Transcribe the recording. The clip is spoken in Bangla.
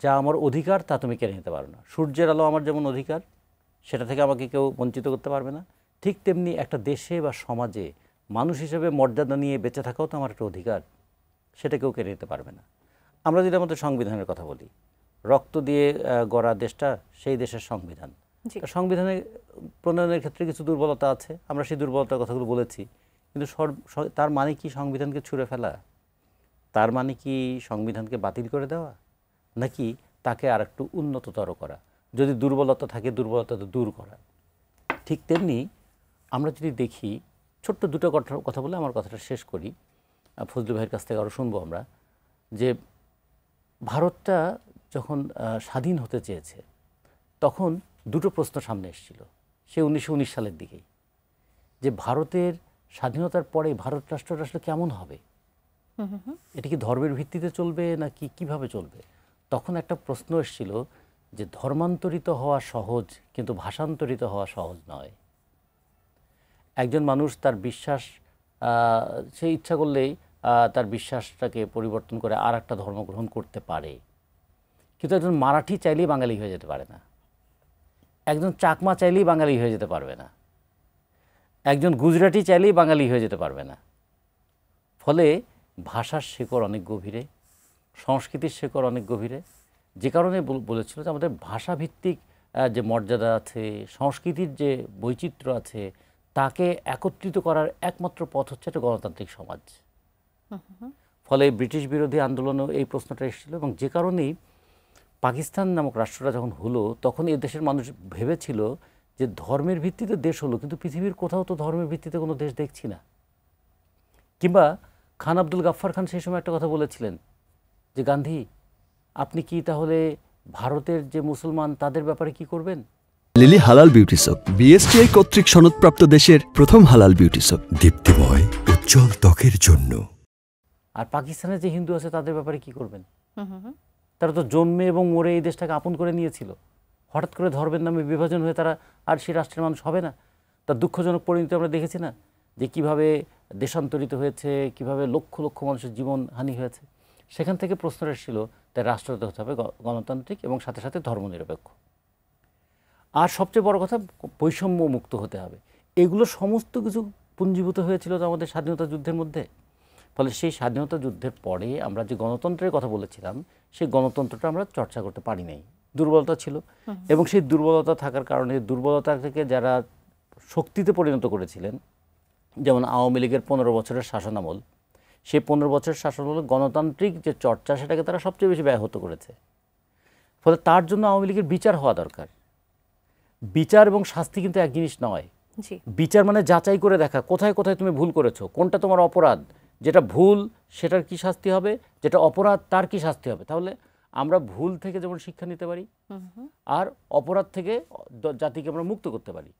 যা আমার অধিকার তা তুমি কেড়ে নিতে পারো না। সূর্যের আলো আমার যেমন অধিকার, সেটা থেকে আমাকে কেউ বঞ্চিত করতে পারবে না, ঠিক তেমনি একটা দেশে বা সমাজে মানুষ হিসেবে মর্যাদা নিয়ে বেঁচে থাকাও তো আমার একটা অধিকার, সেটা কেউ কেড়ে নিতে পারবে না। আমরা যদি আমাদের সংবিধানের কথা বলি, রক্ত দিয়ে গড়া দেশটা সেই দেশের সংবিধান। সংবিধানে প্রণয়নের ক্ষেত্রে কিছু দুর্বলতা আছে, আমরা সেই দুর্বলতার কথাগুলো বলেছি, কিন্তু তার মানে কি সংবিধানকে ছুঁড়ে ফেলা? তার মানে কি সংবিধানকে বাতিল করে দেওয়া, নাকি তাকে আর একটু উন্নততর করা? যদি দুর্বলতা থাকে দুর্বলতা তো দূর করা। ঠিক তেমনি আমরা যদি দেখি, ছোট্ট দুটো কথা বলে আমার কথাটা শেষ করি, ফজলু ভাইয়ের কাছ থেকে আরও শুনবো আমরা, যে ভারতটা যখন স্বাধীন হতে চেয়েছে তখন দুটো প্রশ্ন সামনে এসেছিল, সে 1919 সালের দিকেই, যে ভারতের স্বাধীনতার পরে ভারত রাষ্ট্রটা আসলে কেমন হবে, এটা কি ধর্মের ভিত্তিতে চলবে নাকি কিভাবে চলবে? তখন একটা প্রশ্ন এসেছিল যে ধর্মান্তরিত হওয়া সহজ, কিন্তু ভাষান্তরিত হওয়া সহজ নয়। একজন মানুষ তার বিশ্বাস, সে ইচ্ছা করলেই তার বিশ্বাসটাকে পরিবর্তন করে আর একটা ধর্ম গ্রহণ করতে পারে, কিন্তু একজন মারাঠি চাইলেই বাঙালি হয়ে যেতে পারে না, একজন চাকমা চাইলেই বাঙালি হয়ে যেতে পারবে না, একজন গুজরাটি চাইলেই বাঙালি হয়ে যেতে পারবে না। ফলে ভাষার শেকড় অনেক গভীরে, সংস্কৃতির শেকড় অনেক গভীরে, যে কারণে বলেছিল যে আমাদের ভাষাভিত্তিক যে মর্যাদা আছে, সংস্কৃতির যে বৈচিত্র্য আছে, তাকে একত্রিত করার একমাত্র পথ হচ্ছে একটা গণতান্ত্রিক সমাজ। ফলে ব্রিটিশ বিরোধী আন্দোলনেও এই প্রশ্নটা এসেছিল, এবং যে কারণেই পাকিস্তান নামক রাষ্ট্রটা যখন হলো তখন এই দেশের মানুষ ভেবেছিল যে ধর্মের ভিত্তিতে দেশ হলো, কিন্তু পৃথিবীর কোথাও তো ধর্মের ভিত্তিতে কোনো দেশ দেখছি না। কিংবা খান আব্দুল গাফফার খান সেই সময় একটা কথা বলেছিলেন যে গান্ধী, আপনি কি তাহলে ভারতের যে মুসলমান তাদের ব্যাপারে কি করবেন? লিলি হালাল বিউটি সোপ, বিএসটিআই কর্তৃক সনদপ্রাপ্ত দেশের প্রথম হালাল বিউটি সোপ, দীপ্তিময় উজ্জ্বল ত্বকের জন্য। আর পাকিস্তানের যে হিন্দু আছে তাদের ব্যাপারে কি করবেন? তারা তো জন্মে এবং মরে এই দেশটাকে আপন করে নিয়েছিল, হঠাৎ করে ধর্মের নামে বিভাজন হয়ে তারা আর সেই রাষ্ট্রের মানুষ হবে না। তার দুঃখজনক পরিণতি আমরা দেখেছি না, যে কিভাবে দেশান্তরিত হয়েছে, কিভাবে লক্ষ লক্ষ মানুষের জীবন হানি হয়েছে। সেখান থেকে প্রশ্ন এসেছিল তাই রাষ্ট্রটা হতে হবে গণতান্ত্রিক এবং সাথে সাথে ধর্মনিরপেক্ষ। আর সবচেয়ে বড় কথা, বৈষম্য মুক্ত হতে হবে। এগুলো সমস্ত কিছু পুঞ্জীভূত হয়েছিল আমাদের স্বাধীনতা যুদ্ধের মধ্যে। ফলে সেই স্বাধীনতা যুদ্ধের পরে আমরা যে গণতন্ত্রের কথা বলেছিলাম, সেই গণতন্ত্রটা আমরা চর্চা করতে পারি নাই, দুর্বলতা ছিল। এবং সেই দুর্বলতা থাকার কারণে দুর্বলতা থেকে যারা শক্তিতে পরিণত করেছিলেন, যেমন আওয়ামী লীগের 15 বছরের শাসনামল, সেই 15 বছরের শাসনামলে গণতান্ত্রিক যে চর্চা সেটাকে তারা সবচেয়ে বেশি ব্যাহত করেছে। ফলে তার জন্য আওয়ামী লীগের বিচার হওয়া দরকার। বিচার এবং শাস্তি কিন্তু এক জিনিস নয়। বিচার মানে যাচাই করে দেখা কোথায় কোথায় তুমি ভুল করেছো, কোনটা তোমার অপরাধ, যেটা ভুল সেটার কি শাস্তি হবে, যেটা অপরাধ তার কি শাস্তি হবে। তাহলে আমরা ভুল থেকে যেমন শিক্ষা নিতে পারি, আর অপরাধ থেকে জাতিকে আমরা মুক্ত করতে পারি।